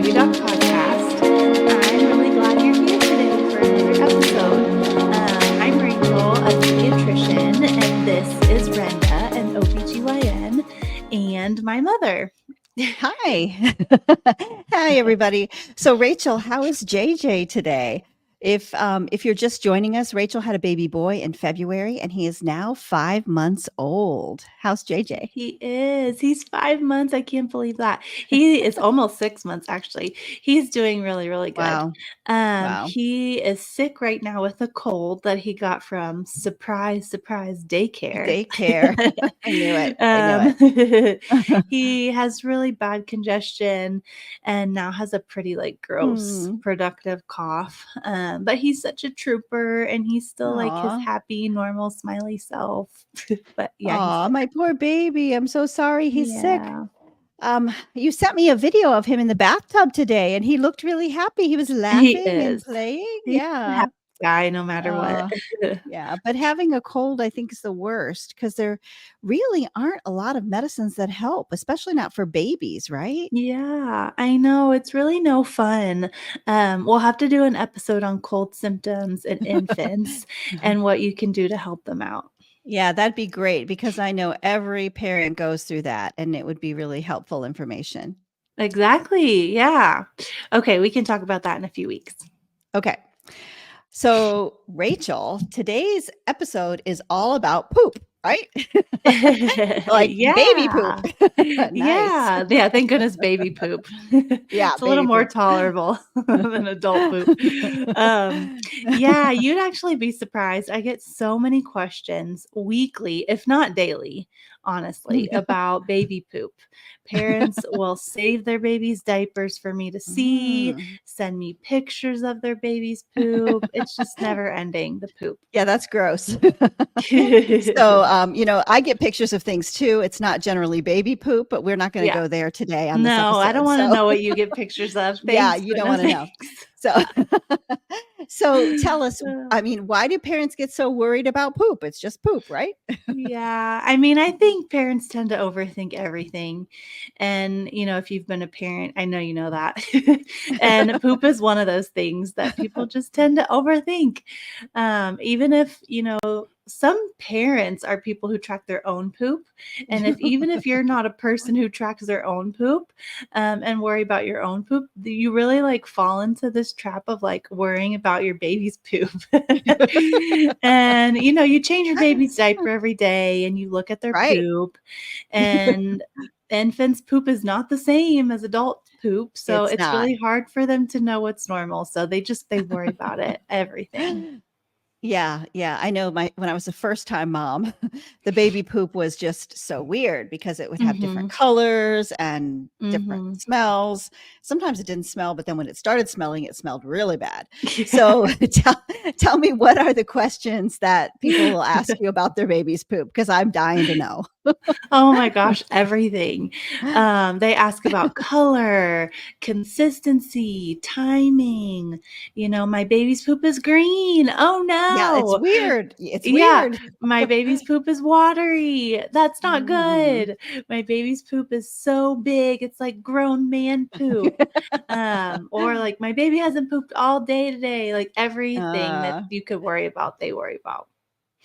Baby Doc Podcast. I'm really glad you're here today for another episode. I'm Rachel, a pediatrician, and this is Brenda, an OBGYN, and my mother. Hi. Hi, everybody. So, Rachel, how is JJ today? If you're just joining us, Rachel had a baby boy in February, and he is now 5 months old. How's JJ? He is. He's 5 months. I can't believe that. He is almost 6 months, actually. He's doing really, really good. Wow. Wow. He is sick right now with a cold that he got from surprise daycare. Daycare. I knew it. I knew it. He has really bad congestion and now has a pretty gross Hmm. productive cough. But he's such a trooper and he's still like his Aw. happy, normal, smiley self. But yeah, he's Aw, sick. my poor baby. I'm so sorry he's sick. Yeah. You sent me a video of him in the bathtub today, and he looked really happy. He was He laughing and is. playing. He's a Yeah. happy guy no matter what. Yeah, but having a cold, I think, is the worst because there really aren't a lot of medicines that help, especially not for babies, right? Yeah, I know, it's really no fun. We'll have to do an episode on cold symptoms in infants and what you can do to help them out. Yeah, that'd be great because I know every parent goes through that, and it would be really helpful information. Exactly, yeah. Okay, we can talk about that in a few weeks. Okay. So, Rachel, today's episode is all about poop, right? Like baby poop. Yeah. Nice. Yeah, thank goodness baby poop. Yeah, It's a little baby more poop. tolerable than adult poop. Yeah, you'd actually be surprised. I get so many questions weekly, if not daily, honestly, about baby poop. Parents will save their babies' diapers for me to see, Mm. send me pictures of their baby's poop. It's just never ending, the poop. Yeah, that's gross. I get pictures of things too. It's not generally baby poop, but we're not gonna Yeah. go there today on this No, I don't episode. wanna So know what you get pictures of. yeah, Thanks, you but don't no wanna know. thanks. So so tell us, Uh, I mean, why do parents get so worried about poop? It's just poop, right? yeah, I mean, I think parents tend to overthink everything, and, if you've been a parent, I know you know that, and poop is one of those things that people just tend to overthink, even if, some parents are people who track their own poop, and even if you're not a person who tracks their own poop, and worry about your own poop, you really fall into this trap of worrying about your baby's poop. And you change your baby's diaper every day and you look at their Right. poop, and infants poop is not the same as adult poop, so It's it's not. really hard for them to know what's normal, so they worry about it, everything. Yeah, yeah. I know when I was a first time mom, the baby poop was just so weird because it would have different Mhm. colors and different Mhm. smells. Sometimes it didn't smell, but then when it started smelling, it smelled really bad. So tell me, what are the questions that people will ask you about their baby's poop? Because I'm dying to know. Oh my gosh, everything. They ask about color, consistency, timing. My baby's poop is green. Oh Yeah, it's no. weird. It's Yeah, weird. my baby's poop is watery. That's not Mhm. good. My baby's poop is so big. It's like grown man poop. Or like my baby hasn't pooped all day today. Like everything that Uh, you could worry about, they worry about.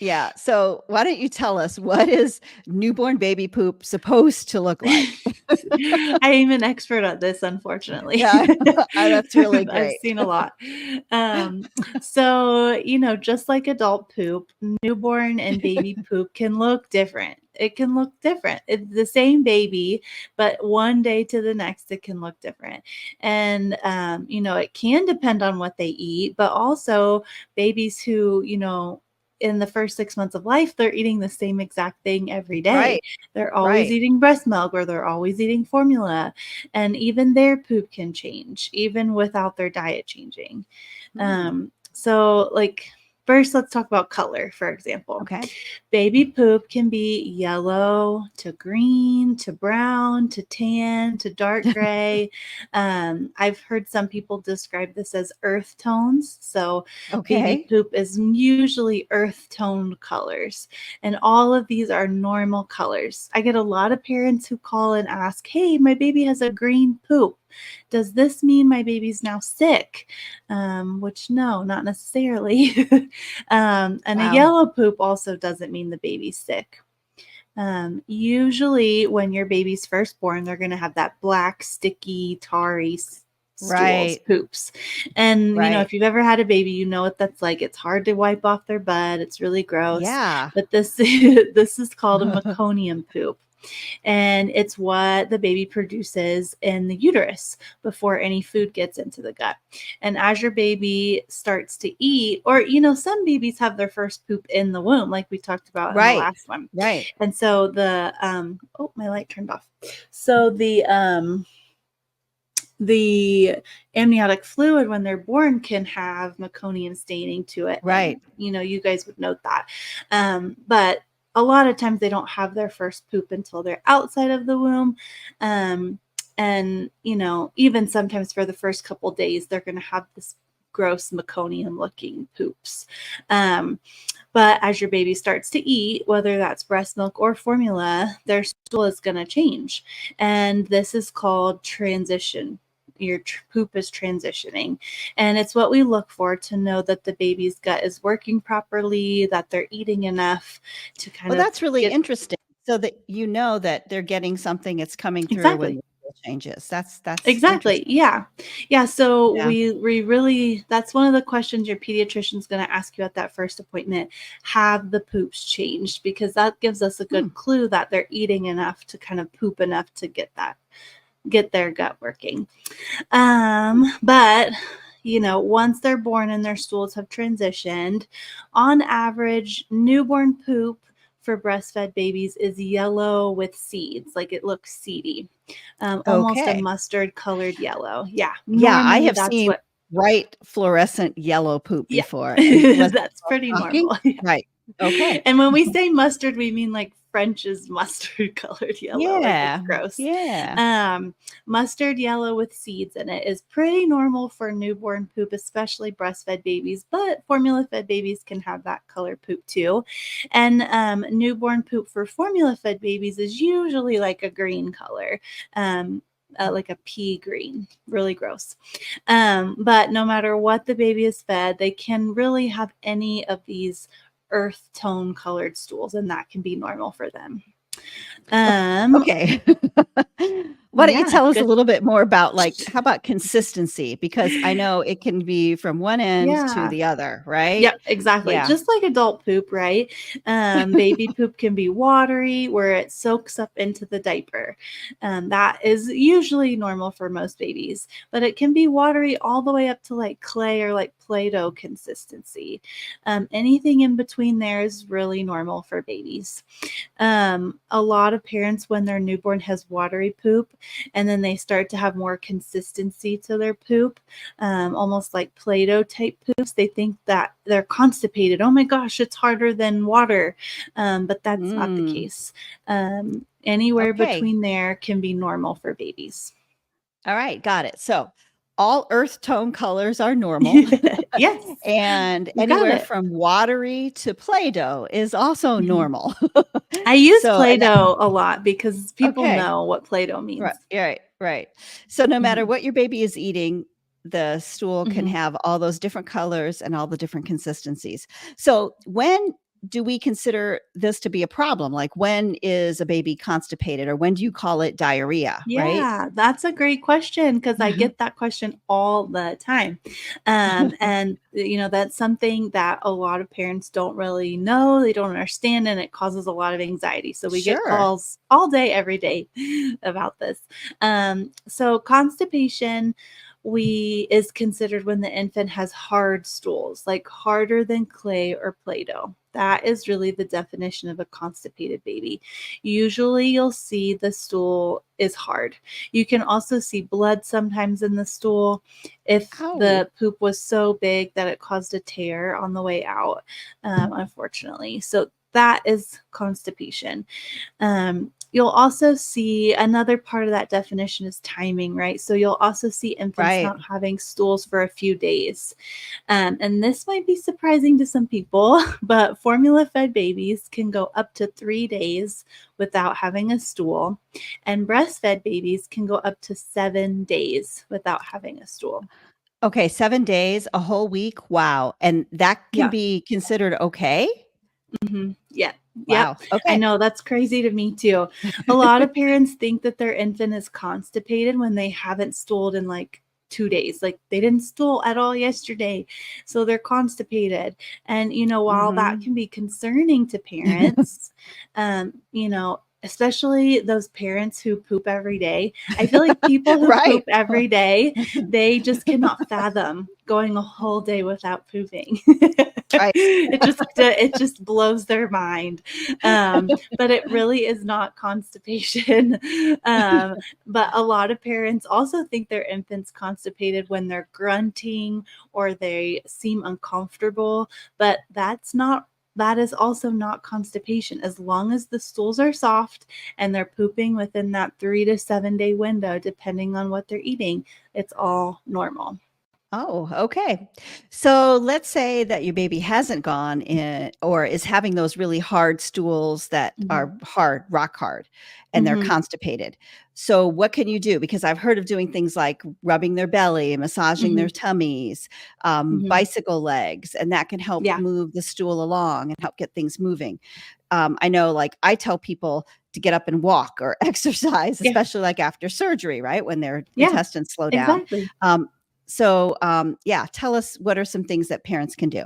yeah. So why don't you tell us, what is newborn baby poop supposed to look like? I am an expert at this, unfortunately. Yeah, that's really I've great. seen a lot. So, just like adult poop, newborn and baby poop can look different. It can look different. It's the same baby, but one day to the next, it can look different. And, it can depend on what they eat, but also babies who, in the first 6 months of life, they're eating the same exact thing every day. Right, They're always right. eating breast milk or they're always eating formula. And even their poop can change, even without their diet changing. Hmm. So, first, let's talk about color, for example. Okay. Baby poop can be yellow to green to brown to tan to dark gray. I've heard some people describe this as earth tones. So, baby Okay. poop is usually earth toned colors, and all of these are normal colors. I get a lot of parents who call and ask, "Hey, my baby has a green poop." Does this mean my baby's now sick? Which no, not necessarily. And a Wow. yellow poop also doesn't mean the baby's sick. Usually, when your baby's first born, they're going to have that black, sticky, tarry stools, Right. poops. And, Right. if you've ever had a baby, you know what that's like. It's hard to wipe off their butt. It's really gross. Yeah. But this, this is called a meconium poop. And it's what the baby produces in the uterus before any food gets into the gut. And as your baby starts to eat, or some babies have their first poop in the womb, like we talked about in the Right. last one. Right. And so the oh, my light turned off. So the amniotic fluid when they're born can have meconium staining to it. Right. And, you guys would note that. But a lot of times they don't have their first poop until they're outside of the womb. And, even sometimes for the first couple days, they're going to have this gross meconium looking poops. But as your baby starts to eat, whether that's breast milk or formula, their stool is going to change. And this is called transition. Your poop is transitioning. And it's what we look for to know that the baby's gut is working properly, that they're eating enough to kind Well, of that's really get interesting. So that that they're getting something that's coming through when exactly. the stool changes. That's Exactly. interesting. Yeah. Yeah. So Yeah. we really, that's one of the questions your pediatrician's going to ask you at that first appointment. Have the poops changed? Because that gives us a Hmm. good clue that they're eating enough to kind of poop enough to get their gut working. But once they're born and their stools have transitioned, on average, newborn poop for breastfed babies is yellow with seeds, like it looks seedy, almost a Okay. mustard colored yellow. Yeah, Yeah, I normally have that's seen what. bright fluorescent yellow poop Yeah, before. And was it that's pretty shocking? normal. Yeah. Right. Okay. And when we say mustard, we mean like French's mustard colored yellow, like it's Yeah. gross. Yeah. Um, Mustard yellow with seeds in it is pretty normal for newborn poop, especially breastfed babies, but formula fed babies can have that color poop too. And newborn poop for formula fed babies is usually like a green color. Like a pea green, really gross. But no matter what the baby is fed, they can really have any of these earth tone colored stools, and that can be normal for them. Um, Okay. Why don't you yeah, tell us a good. little bit more about, like, how about consistency? Because I know it can be from one end to Yeah. the other, right? Yep, exactly. Yeah. Just like adult poop, right? Baby poop can be watery where it soaks up into the diaper. That is usually normal for most babies, but it can be watery all the way up to like clay or like Play-Doh consistency. Anything in between there is really normal for babies. A lot of parents, when their newborn has watery poop and then they start to have more consistency to their poop, almost like Play-Doh type poops, they think that they're constipated. Oh my gosh, it's harder than water. But that's not the Mm. case. Anywhere Okay. between there can be normal for babies. All right, got it. So, all earth tone colors are normal, Yes, and you got anywhere it. from watery to Play-Doh is also Mhm. normal. I use So, and that Play-Doh a lot because people okay. know what Play-Doh Right, means. right, right. So no matter Mhm. what your baby is eating, the stool can Mhm. have all those different colors and all the different consistencies. So when do we consider this to be a problem? Like when is a baby constipated or when do you call it diarrhea, right? Yeah, that's a great question because I get that question all the time. And, that's something that a lot of parents don't really know, they don't understand, and it causes a lot of anxiety. So we get Sure. calls all day, every day about this. So constipation is considered when the infant has hard stools, like harder than clay or Play-Doh. That is really the definition of a constipated baby. Usually you'll see the stool is hard. You can also see blood sometimes in the stool if Oh, the poop was so big that it caused a tear on the way out, unfortunately. So that is constipation. You'll also see another part of that definition is timing, right? So you'll also see infants Right. not having stools for a few days. And this might be surprising to some people, but formula fed babies can go up to 3 days without having a stool, and breastfed babies can go up to 7 days without having a stool. Okay, 7 days, a whole week, wow, and that can Yeah. be considered okay? Yeah. Yep. Wow, I okay. know that's crazy to me too. A lot of parents think that their infant is constipated when they haven't stooled in like 2 days. Like they didn't stool at all yesterday. So they're constipated. And, while that Mhm. can be concerning to parents, especially those parents who poop every day, I feel like people who Right. poop every day, they just cannot fathom going a whole day without pooping. Right. It just blows their mind. But it really is not constipation. Um, but a lot of parents also think their infant's constipated when they're grunting or they seem uncomfortable, but that is also not constipation. As long as the stools are soft and they're pooping within that 3 to 7 day window, depending on what they're eating, it's all normal. Oh, okay. So let's say that your baby hasn't gone in or is having those really hard stools that Mhm. are hard, rock hard, and they're Mhm. constipated. So what can you do? Because I've heard of doing things like rubbing their belly, massaging their Mhm. tummies, Mhm. bicycle legs, and that can help Yeah. move the stool along and help get things moving. I know, like, I tell people to get up and walk or exercise, Yeah. especially like after surgery, right? When their Yeah. intestines slow down. Exactly. Yeah, tell us what are some things that parents can do?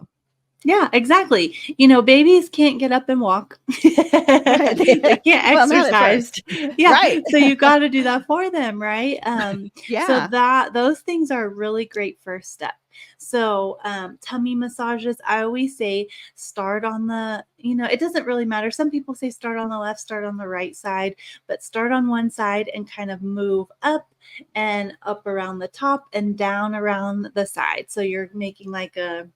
Yeah, exactly. Babies can't get up and walk. Right. They can't Well, not at exercise. first. Yeah, Right. so you gotta do that for them, right? So Yeah. those things are a really great first step. So, tummy massages, I always say start on it doesn't really matter. Some people say start on the left, start on the right side, but start on one side and kind of move up and up around the top and down around the side. So you're making like a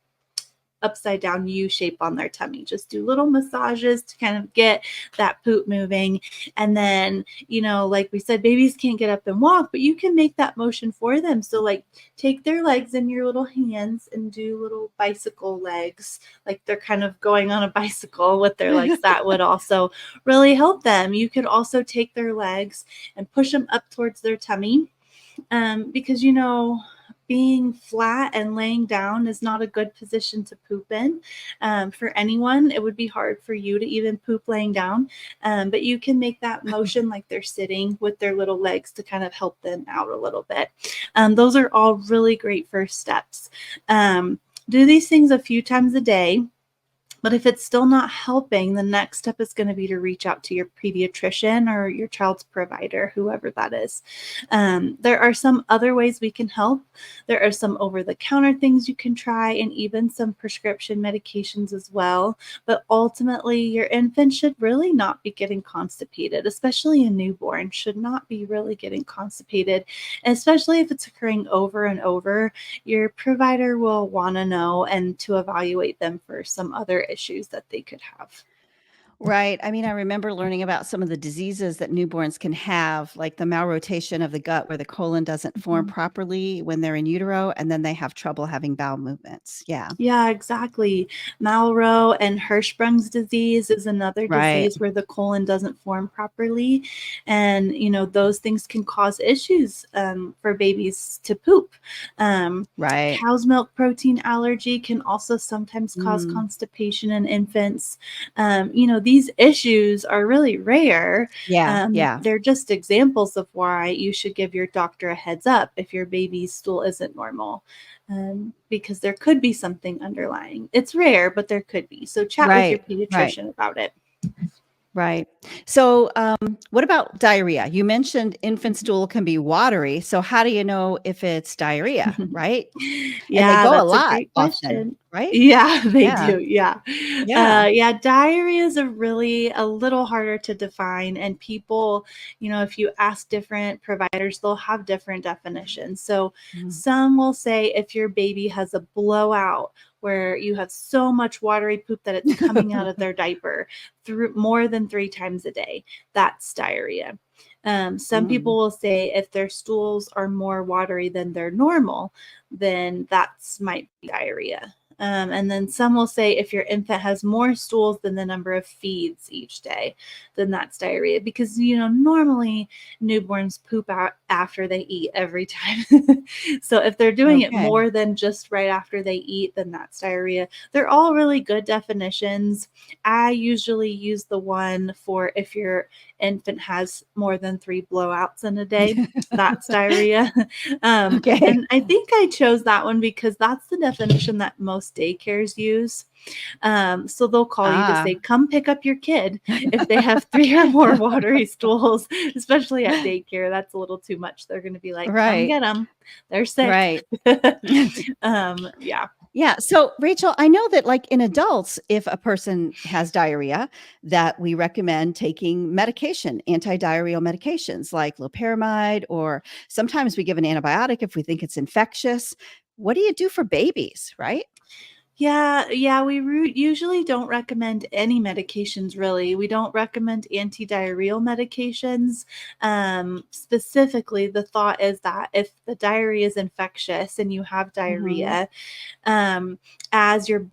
upside down U shape on their tummy. Just do little massages to kind of get that poop moving. And then, like we said, babies can't get up and walk, but you can make that motion for them. So, like, take their legs in your little hands and do little bicycle legs, like they're kind of going on a bicycle with their legs. That would also really help them. You could also take their legs and push them up towards their tummy, because being flat and laying down is not a good position to poop in. For anyone, it would be hard for you to even poop laying down, but you can make that motion like they're sitting with their little legs to kind of help them out a little bit. Those are all really great first steps. Do these things a few times a day. But if it's still not helping, the next step is going to be to reach out to your pediatrician or your child's provider, whoever that is. There are some other ways we can help. There are some over the counter things you can try, and even some prescription medications as well. But ultimately, your infant should really not be getting constipated, especially a newborn, should not be really getting constipated, especially if it's occurring over and over. Your provider will want to know and to evaluate them for some other issues that they could have. Right. I mean, I remember learning about some of the diseases that newborns can have, like the malrotation of the gut where the colon doesn't form Mhm. properly when they're in utero, and then they have trouble having bowel movements. Yeah. Yeah, exactly. Malroe and Hirschsprung's disease is another Right. disease where the colon doesn't form properly. And, those things can cause issues for babies to poop. Um, Right. Cow's milk protein allergy can also sometimes cause Mm. constipation in infants. These issues are really rare. Yeah. Yeah. They're just examples of why you should give your doctor a heads up if your baby's stool isn't normal, because there could be something underlying. It's rare, but there could be. So chat with your Right. Right. pediatrician about it. Right. So, what about diarrhea? You mentioned infant stool can be watery. So, how do you know if it's diarrhea, right? And they Yeah, go a that's a lot great often, question. right? Yeah, they Yeah. do. Yeah. Yeah. Yeah, diarrhea is a little harder to define. And people, if you ask different providers, they'll have different definitions. So Mm. some will say if your baby has a blowout where you have so much watery poop that it's coming out of their diaper through more than 3 times a day, that's diarrhea. Some Mm. people will say if their stools are more watery than their normal, then that's might be diarrhea. And then some will say if your infant has more stools than the number of feeds each day, then that's diarrhea. Because, normally newborns poop out after they eat every time. So if they're doing it Okay. more than just right after they eat, then that's diarrhea. They're all really good definitions. I usually use the one for if your infant has more than 3 blowouts in a day, that's diarrhea. Okay. And I think I chose that one because that's the definition that most daycares use. So they'll call you to Ah. say, come pick up your kid if they have 3 or more watery stools, especially at daycare. That's a little too much. They're going to be like, come Right. get them. They're sick. Right. Yeah. Yeah. So, Rachel, I know that like in adults, if a person has diarrhea, that we recommend taking medication, antidiarrheal medications like loperamide, or sometimes we give an antibiotic if we think it's infectious. What do you do for babies? Right. Yeah, we usually don't recommend any medications really. We don't recommend antidiarrheal medications. Specifically, the thought is that if the diarrhea is infectious and you have Hmm. diarrhea, um, as you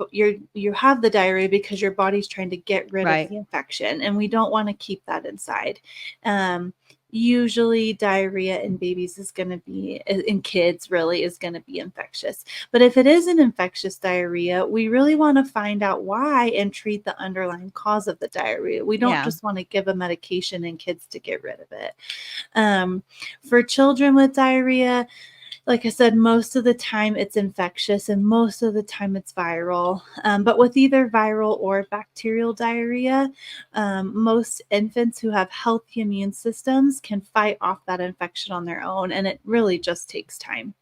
have the diarrhea because your body's trying to get rid of Right. the infection, and we don't want to keep that inside. Um, Usually, diarrhea in babies is going to be in kids really is going to be infectious. But if it is an infectious diarrhea, we really want to find out why and treat the underlying cause of the diarrhea. We don't Yeah. just want to give a medication in kids to get rid of it. Um, for children with diarrhea, like I said, most of the time it's infectious and most of the time it's viral. But with either viral or bacterial diarrhea, most infants who have healthy immune systems can fight off that infection on their own, and it really just takes time.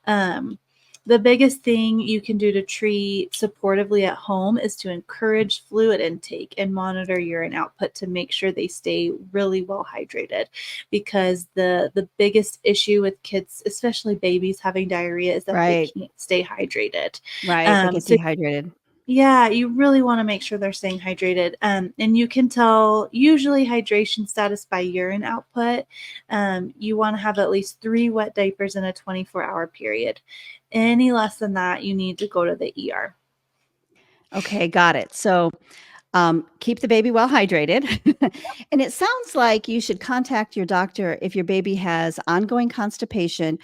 Um, the biggest thing you can do to treat supportively at home is to encourage fluid intake and monitor urine output to make sure they stay really well hydrated. Because the biggest issue with kids, especially babies having diarrhea, is that they Right. can't stay hydrated. Right. They get So dehydrated. yeah, you really want to make sure they're staying hydrated. And you can tell usually hydration status by urine output. You want to have at least 3 wet diapers in a 24-hour period. Any less than that, you need to go to the ER. Okay. Got it. So, keep the baby well hydrated. And it sounds like you should contact your doctor if your baby has ongoing constipation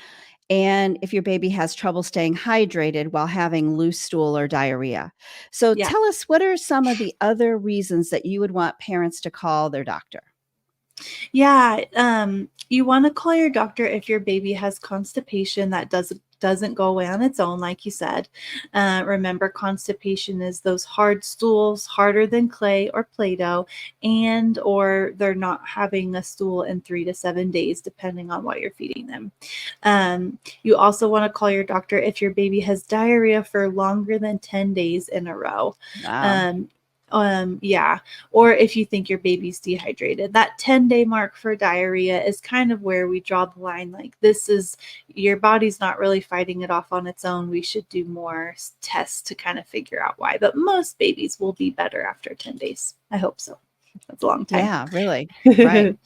and if your baby has trouble staying hydrated while having loose stool or diarrhea. So Yeah. tell us, what are some of the other reasons that you would want parents to call their doctor? Yeah, you want to call your doctor if your baby has constipation that doesn't go away on its own, like you said. Remember, constipation is those hard stools, harder than clay or Play-Doh, and or they're not having a stool in 3 to 7 days, depending on what you're feeding them. You also want to call your doctor if your baby has diarrhea for longer than 10 days in a row. Wow. Um, yeah, or if you think your baby's dehydrated. That 10-day mark for diarrhea is kind of where we draw the line. Like, this is your body's not really fighting it off on its own. We should do more tests to kind of figure out why. But most babies will be better after 10 days. I hope so. That's a long time. Yeah, really. Right.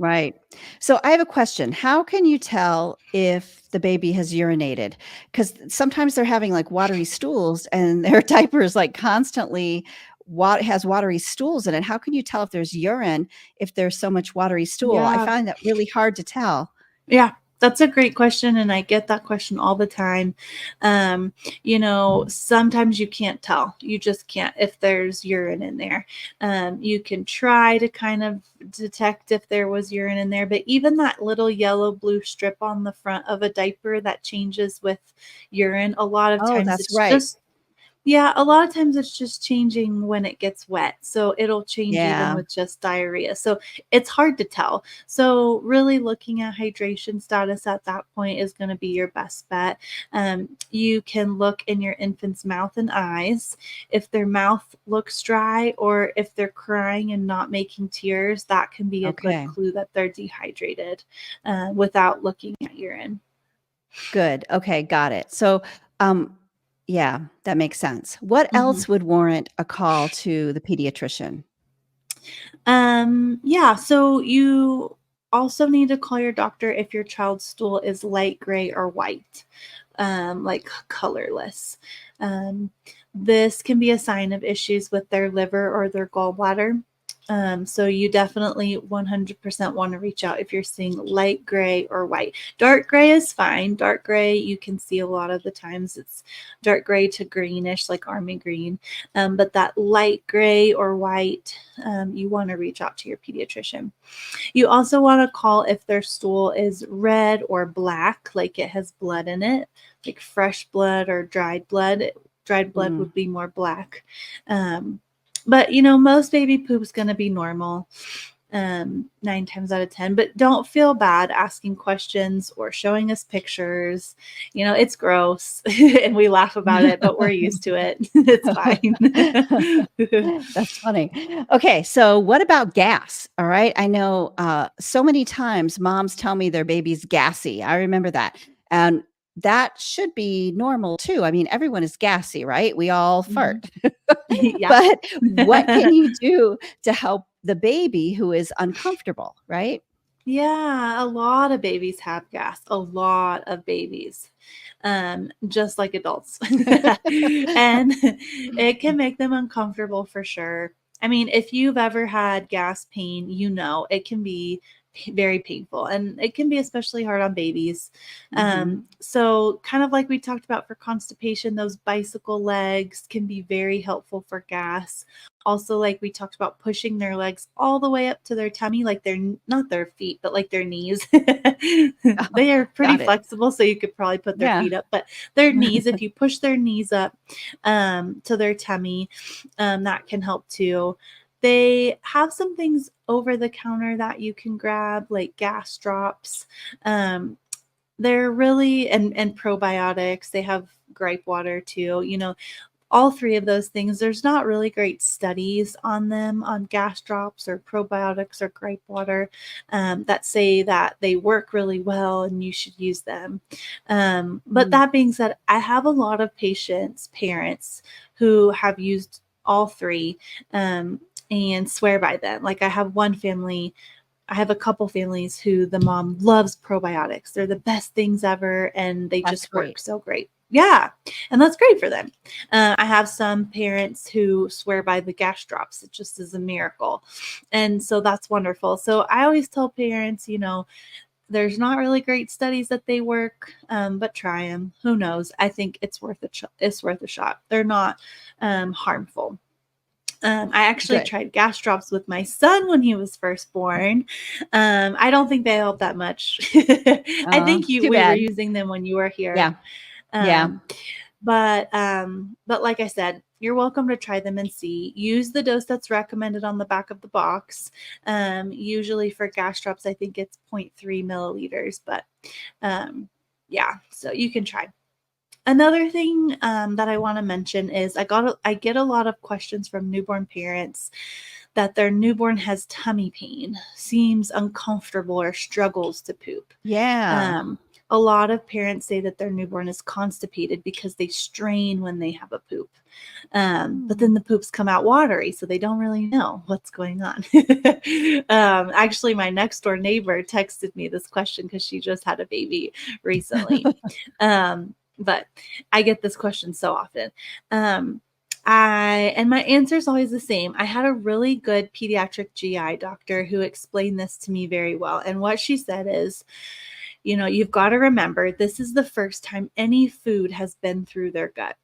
Right. So I have a question. How can you tell if the baby has urinated? Because sometimes they're having like watery stools and their diaper is like constantly has watery stools in it. How can you tell if there's urine if there's so much watery stool? I Yeah. find that really hard to tell. Yeah, that's a great question, and I get that question all the time. Sometimes you can't tell. You just can't if there's urine in there. You can try to kind of detect if there was urine in there, but even that little yellow blue strip on the front of a diaper that changes with urine, a lot of Oh, times that's it's right. Yeah, a lot of times it's just changing when it gets wet. So it'll change even Yeah. with just diarrhea. So it's hard to tell. So really looking at hydration status at that point is going to be your best bet. You can look in your infant's mouth and eyes. If their mouth looks dry or if they're crying and not making tears, that can be a good Okay. clue that they're dehydrated without looking at urine. Good. Okay, got it. So, um, yeah, that makes sense. What Mhm. else would warrant a call to the pediatrician? Yeah, so you also need to call your doctor if your child's stool is light gray or white, like colorless. Um, this can be a sign of issues with their liver or their gallbladder. So you definitely 100% want to reach out if you're seeing light gray or white. Dark gray is fine. Dark gray, you can see a lot of the times it's dark gray to greenish, like army green. But that light gray or white, you want to reach out to your pediatrician. You also want to call if their stool is red or black, like it has blood in it, like fresh blood or dried blood. Dried blood Mm, would be more black. But most baby poop is going to be normal 9 times out of 10. But don't feel bad asking questions or showing us pictures. It's gross and we laugh about it, but we're used to it. It's fine. that's funny. Okay, so what about gas? All right. I know so many times moms tell me their baby's gassy. I remember that. And that should be normal too. I mean, everyone is gassy, right? We all Mhm. fart. Yeah. But what can you do to help the baby who is uncomfortable, right? Yeah, a lot of babies have gas, a lot of babies, just like adults. And it can make them uncomfortable for sure. I mean, if you've ever had gas pain, it can be very painful and it can be especially hard on babies. Mhm. So, kind of like we talked about for constipation, those bicycle legs can be very helpful for gas. Also, like we talked about pushing their legs all the way up to their tummy, like their not their feet, but like their knees. Oh, They are pretty got it. flexible, so you could probably put their Yeah. feet up, but their knees, if you push their knees up to their tummy, that can help too. They have some things over the counter that you can grab, like gas drops. Um, they're really and probiotics. They have gripe water too. All three of those things, there's not really great studies on them, on gas drops or probiotics or gripe water, that say that they work really well and you should use them. But Mm, that being said, I have a lot of parents who have used all three um, and swear by them. Like I have a couple families who the mom loves probiotics. They're the best things ever and they that's just work great. so great. Yeah, and that's great for them. I have some parents who swear by the gas drops. It just is a miracle. And so that's wonderful. So I always tell parents, there's not really great studies that they work, but try them. Who knows? I think it's worth a shot. They're not harmful. I actually Good. tried gas drops with my son when he was first born. I don't think they help that much. I think Too we were bad. using them when you were here. Yeah. Yeah. Um, but like I said, you're welcome to try them and see. Use the dose that's recommended on the back of the box. Usually for gas drops, I think it's zero point 0.3 milliliters, but um, yeah, so you can try. Another thing that I want to mention is I get a lot of questions from newborn parents that their newborn has tummy pain, seems uncomfortable, or struggles to poop. Yeah. Um, a lot of parents say that their newborn is constipated because they strain when they have a poop. But Mm. then the poops come out watery, so they don't really know what's going on. Actually, my next door neighbor texted me this question because she just had a baby recently. But I get this question so often. Um, and my answer is always the same. I had a really good pediatric GI doctor who explained this to me very well. And what she said is, you've got to remember this is the first time any food has been through their gut.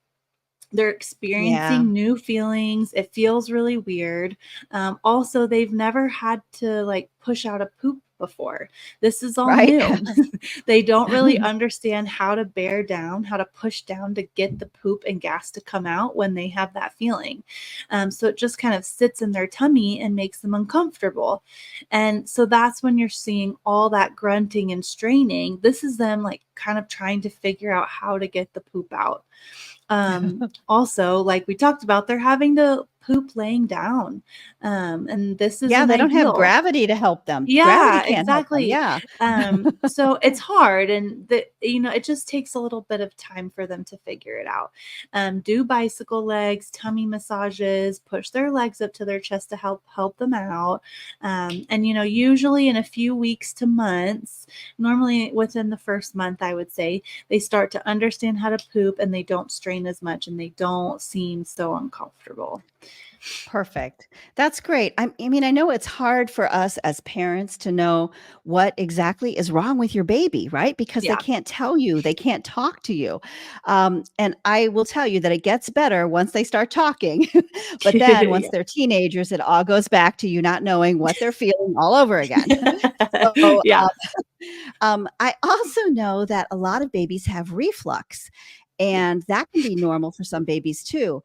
They're Yeah. experiencing new feelings. It feels really weird. Also, they've never had to like push out a poop before. This is all Right. new. They don't really understand how to bear down, how to push down to get the poop and gas to come out when they have that feeling. So it just kind of sits in their tummy and makes them uncomfortable. And so that's when you're seeing all that grunting and straining. This is them like kind of trying to figure out how to get the poop out. Also, like we talked about, they're having to poop laying down. And this Yeah, isn't they don't have ideal. gravity to help them. Gravity Yeah, can't help them. exactly. Yeah. So it's hard, and it just takes a little bit of time for them to figure it out. Do bicycle legs, tummy massages, push their legs up to their chest to help them out. And usually in a few weeks to months, normally within the first month, I would say they start to understand how to poop, and they don't strain as much, and they don't seem so uncomfortable. Perfect. That's great. I mean, I know it's hard for us as parents to know what exactly is wrong with your baby, right? Because they Yeah. can't tell you, they can't talk to you. And I will tell you that it gets better once they start talking. But then once Yeah. they're teenagers, it all goes back to you not knowing what they're feeling all over again. So, Yeah. I also know that a lot of babies have reflux, and that can be normal for some babies too.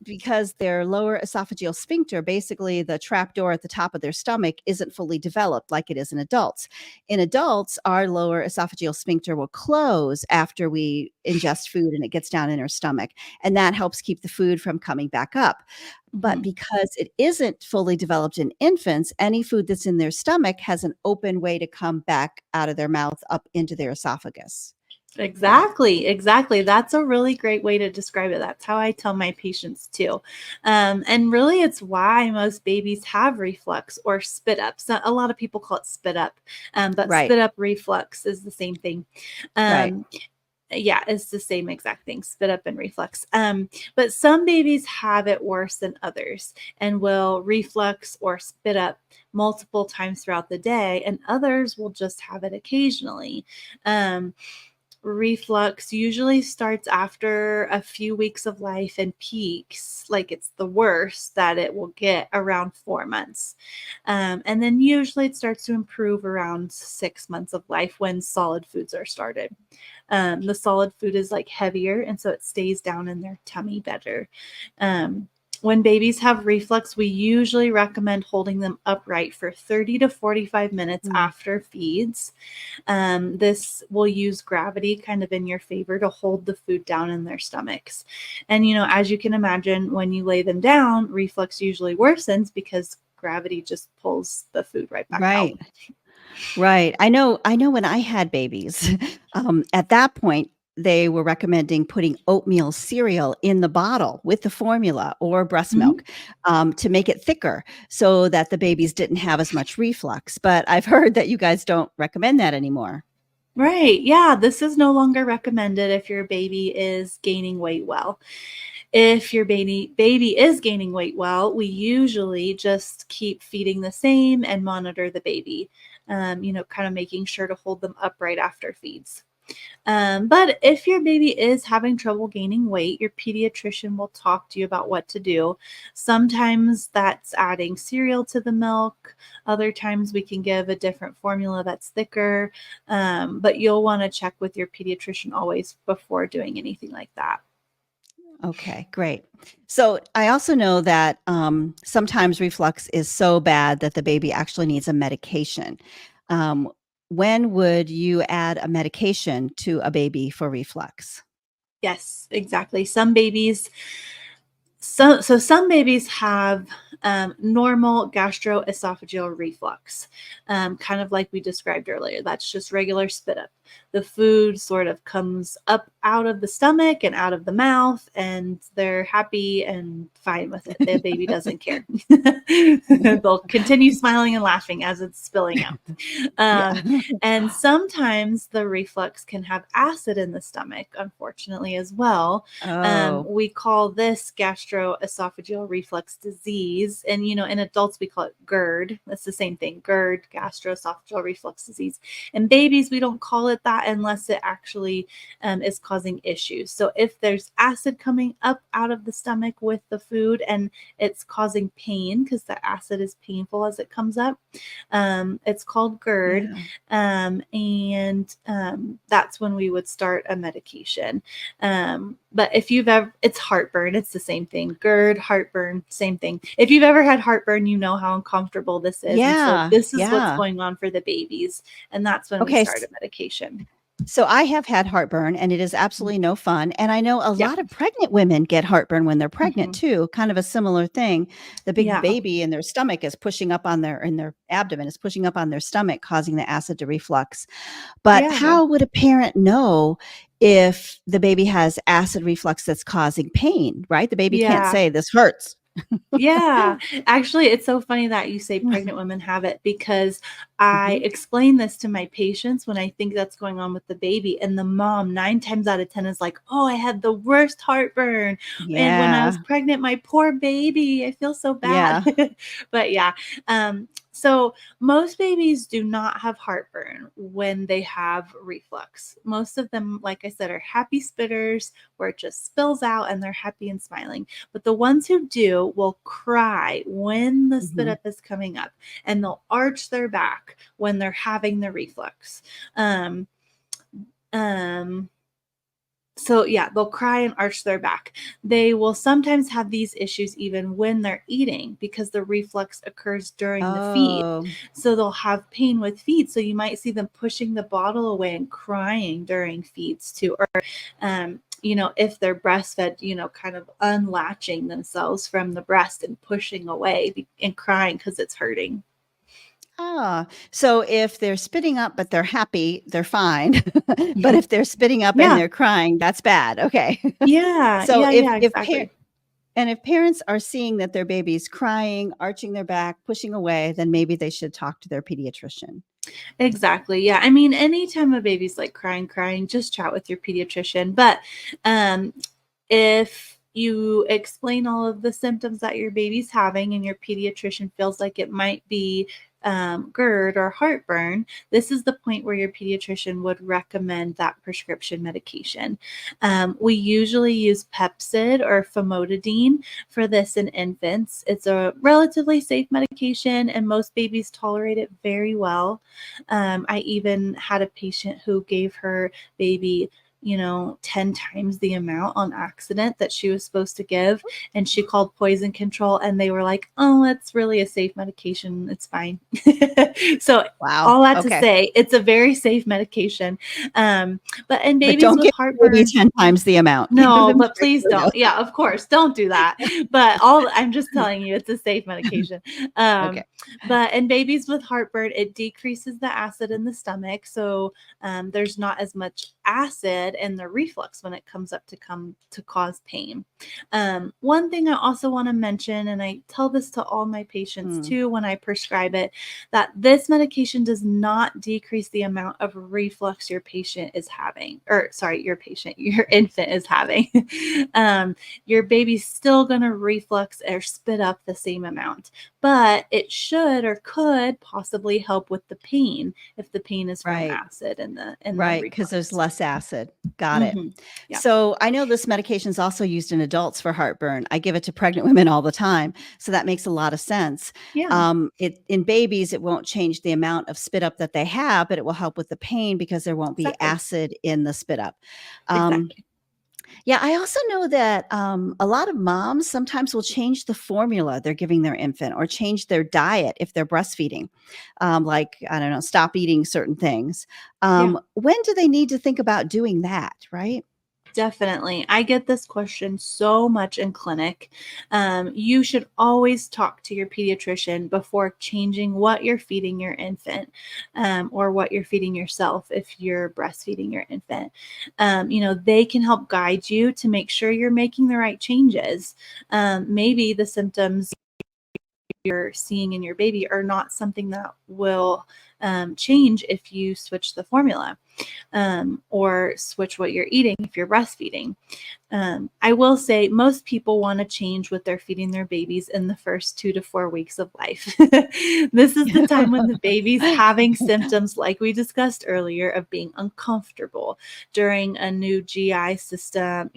Because their lower esophageal sphincter, basically the trap door at the top of their stomach, isn't fully developed like it is in adults. In adults, our lower esophageal sphincter will close after we ingest food and it gets down in our stomach. And that helps keep the food from coming back up. But Mhm. because it isn't fully developed in infants, any food that's in their stomach has an open way to come back out of their mouth up into their esophagus. Exactly, exactly. That's a really great way to describe it. That's how I tell my patients too. And really, it's why most babies have reflux or spit up. So a lot of people call it spit up, but Right, spit up reflux is the same thing. right. Um, yeah, it's the same exact thing, spit up and reflux. But some babies have it worse than others and will reflux or spit up multiple times throughout the day, and others will just have it occasionally. Um, Reflux usually starts after a few weeks of life and peaks, like it's the worst that it will get around 4 months. And then usually it starts to improve around 6 months of life when solid foods are started. The solid food is like heavier, and so it stays down in their tummy better. Um, when babies have reflux, we usually recommend holding them upright for 30 to 45 minutes Mm. after feeds. This will use gravity kind of in your favor to hold the food down in their stomachs. And, as you can imagine, when you lay them down, reflux usually worsens because gravity just pulls the food right back out. Right. Right. I know when I had babies, at that point, they were recommending putting oatmeal cereal in the bottle with the formula or breast Mhm. milk, to make it thicker so that the babies didn't have as much reflux. But I've heard that you guys don't recommend that anymore. Right. Yeah. This is no longer recommended if your baby is gaining weight well. If your baby is gaining weight well, we usually just keep feeding the same and monitor the baby. Kind of making sure to hold them upright after feeds. But if your baby is having trouble gaining weight, your pediatrician will talk to you about what to do. Sometimes that's adding cereal to the milk. Other times we can give a different formula that's thicker. But you'll want to check with your pediatrician always before doing anything like that. Okay, great. So I also know that sometimes reflux is so bad that the baby actually needs a medication. Um, when would you add a medication to a baby for reflux? Yes, exactly. Some babies have normal gastroesophageal reflux, kind of like we described earlier. That's just regular spit up. The food sort of comes up out of the stomach and out of the mouth, and they're happy and fine with it. The baby doesn't care. They'll continue smiling and laughing as it's spilling out. Yeah. Um, and sometimes the reflux can have acid in the stomach, unfortunately, as well. Oh, We call this gastroesophageal reflux disease. And, in adults, we call it GERD. That's the same thing, GERD, gastroesophageal reflux disease. In babies, we don't call it with that unless it actually is causing issues. So if there's acid coming up out of the stomach with the food and it's causing pain because the acid is painful as it comes up, it's called GERD. Yeah. And that's when we would start a medication. But if you've ever, it's heartburn, it's the same thing. GERD, heartburn, same thing. If you've ever had heartburn, you know how uncomfortable this is. And so Yeah. this is what's Yeah. going on for the babies. And that's when we Okay. start a medication. So I have had heartburn and it is absolutely no fun. And I know a Yep. lot of pregnant women get heartburn when they're pregnant Mhm. too, kind of a similar thing. The big Yeah. baby in their stomach is pushing up on in their abdomen is pushing up on their stomach, causing the acid to reflux. But Yeah. how would a parent know if the baby has acid reflux that's causing pain, right? The baby can't Yeah. say this hurts. Yeah. Actually, it's so funny that you say pregnant women have it because I Mhm. explain this to my patients when I think that's going on with the baby. And the mom, 9 times out of 10, is like, oh, I had the worst heartburn. And when I was Yeah. pregnant, my poor baby, I feel so bad. Yeah. But yeah. So most babies do not have heartburn when they have reflux. Most of them, like I said, are happy spitters where it just spills out and they're happy and smiling. But the ones who do will cry when the spit Mhm. up is coming up, and they'll arch their back when they're having the reflux. Um, um, so yeah, they'll cry and arch their back. They will sometimes have these issues even when they're eating because the reflux occurs during the feed. Oh. So they'll have pain with feed. So you might see them pushing the bottle away and crying during feeds too. Or if they're breastfed, kind of unlatching themselves from the breast and pushing away and crying because it's hurting. Ah, so if they're spitting up, but they're happy, they're fine. But Yeah. if they're spitting up and Yeah. they're crying, that's bad. Okay. Yeah. So Yeah. Yeah. Exactly. if parents are seeing that their baby's crying, arching their back, pushing away, then maybe they should talk to their pediatrician. Exactly. Yeah. I mean, anytime a baby's like crying, just chat with your pediatrician. But um, if you explain all of the symptoms that your baby's having and your pediatrician feels like it might be GERD or heartburn, this is the point where your pediatrician would recommend that prescription medication. We usually use Pepcid or famotidine for this in infants. It's a relatively safe medication, and most babies tolerate it very well. I even had a patient who gave her baby 10 times the amount on accident that she was supposed to give. And she called poison control and they were like, oh, it's really a safe medication. It's fine. So, Wow. all that to Okay. say, it's a very safe medication. But in But babies don't with give your baby heartburn, 10 times the amount. Give no, them but strict please don't. dose. Yeah, of course, don't do that. But I'm just telling you, it's a safe medication. Okay. But in babies with heartburn, it decreases the acid in the stomach, so there's not as much acid in the reflux when it comes up to cause pain. One thing I also want to mention, and I tell this to all my patients Mm, too when I prescribe it, that this medication does not decrease the amount of reflux your patient is having, or sorry, your infant is having. Your baby's still going to reflux or spit up the same amount, but it should or could possibly help with the pain if the pain is from right. acid in the Right, because there's reflux. less acid. Got it. Hmm. Yeah. So I know this medication is also used in adults for heartburn. I give it to pregnant women all the time, so that makes a lot of sense. Yeah. It in babies, it won't change the amount of spit up that they have, but it will help with the pain because there won't be Exactly. acid in the spit up. Um, Exactly. yeah, I also know that a lot of moms sometimes will change the formula they're giving their infant or change their diet if they're breastfeeding. Like, I don't know, stop eating certain things. Yeah. When do they need to think about doing that? Right. Definitely. I get this question so much in clinic. You should always talk to your pediatrician before changing what you're feeding your infant, or what you're feeding yourself if you're breastfeeding your infant. They can help guide you to make sure you're making the right changes. Maybe the symptoms you're seeing in your baby are not something that will change if you switch the formula or switch what you're eating if you're breastfeeding. I will say most people want to change what they're feeding their babies in the first 2 to 4 weeks of life. This is the time when the baby's having symptoms, like we discussed earlier, of being uncomfortable during a new GI system.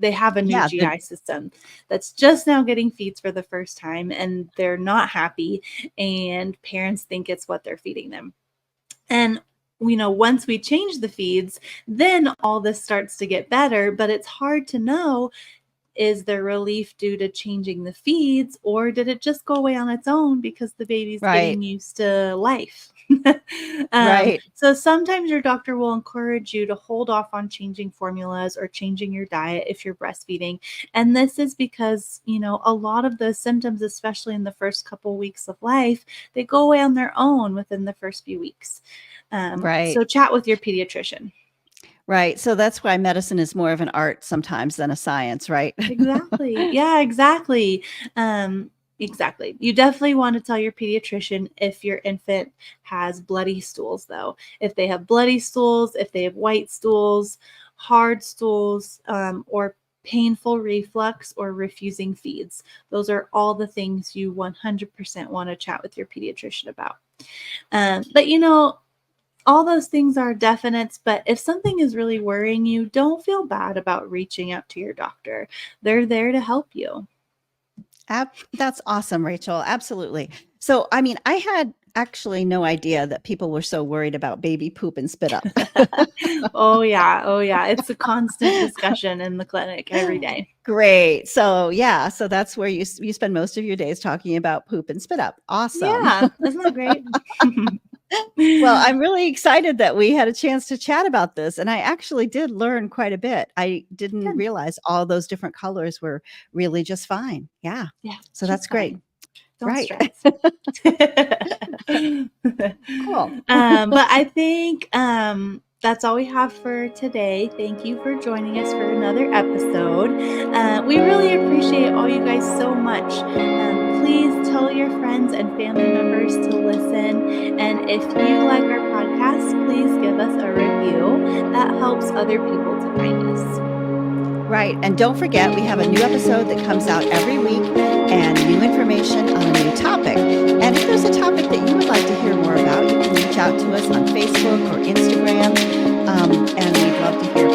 They have a new Yeah, GI system that's just now getting feeds for the first time, and they're not happy, and parents think it's what they're feeding them. And once we change the feeds, then all this starts to get better, but it's hard to know, is there relief due to changing the feeds, or did it just go away on its own because the baby's right, getting used to life? right. So sometimes your doctor will encourage you to hold off on changing formulas or changing your diet if you're breastfeeding. And this is because, a lot of those symptoms, especially in the first couple weeks of life, they go away on their own within the first few weeks. Right. So chat with your pediatrician. Right. So that's why medicine is more of an art sometimes than a science, right? Exactly. Yeah, exactly. Exactly. You definitely want to tell your pediatrician if your infant has bloody stools, though. If they have bloody stools, if they have white stools, hard stools, or painful reflux or refusing feeds. Those are all the things you 100% want to chat with your pediatrician about. But all those things are definites, but if something is really worrying you, don't feel bad about reaching out to your doctor. They're there to help you. That's awesome, Rachel. Absolutely. So, I mean, I had actually no idea that people were so worried about baby poop and spit up. Oh yeah. Oh yeah. It's a constant discussion in the clinic every day. Great. So, yeah, so that's where you spend most of your days talking about poop and spit up. Awesome. Yeah. Isn't that great? Well, I'm really excited that we had a chance to chat about this, and I actually did learn quite a bit. I didn't Good. realize all those different colors were really just fine. Yeah. Yeah. So Just that's great. fine. Don't Right. stress. Cool. But I think that's all we have for today. Thank you for joining us for another episode. We really appreciate all you guys so much. Please tell your friends and family members to listen. And if you like our podcast, please give us a review. That helps other people to find us. Right. And don't forget, we have a new episode that comes out every week and new information on a new topic. And if there's a topic that you would like to hear more about, you can reach out to us on Facebook or Instagram. And we'd love to hear